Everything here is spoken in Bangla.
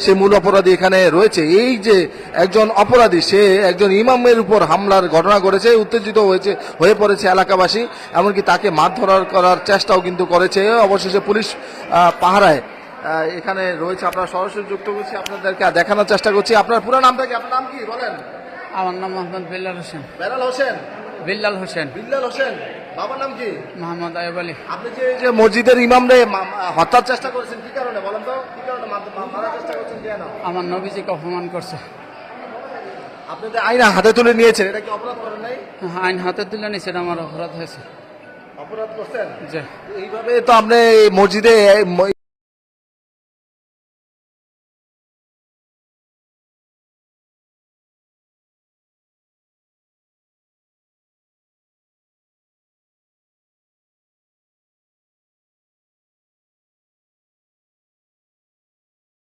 সে মূল অপরাধী এখানে রয়েছে। এই যে একজন অপরাধী, সে একজন ইমামের উপর হামলার ঘটনা ঘটেছে, উত্তেজিত হয়ে পড়েছে এলাকাবাসী, এমনকি তাকে মারধর করার চেষ্টাও কিন্তু করেছে। অবশেষে পুলিশ পাহারায় এখানে রয়েছে। আপনারা সরাসরি যুক্ত করছি, আপনাদেরকে দেখানোর চেষ্টা করছি। আপনার পুরো নামটা কি? আপনার নাম কি বলেন? আমার নাম মোহাম্মদ বিল্লাল হোসেন। বেলাল হোসেন? বিল্লাল হোসেন। বিল্লাল হোসেন। বাবার নাম কি? মোহাম্মদ আয়ুব আলী। আপনি যে মসজিদের ইমামরে হত্যার চেষ্টা করেছেন, কি কারণে বলেন তো? কি কারণে মারার চেষ্টা করছেন, কেন? আমার নবীজিকে অপমান করছে। আপনি যে আইন হাতে তুলে নিয়েছেন, এটা কি অপরাধ করেন নাই? আইন হাতে তুলে নিছে, এটা আমার অপরাধ হয়েছে। অপরাধ করছেন? যে এইভাবে তো আপনি মসজিদে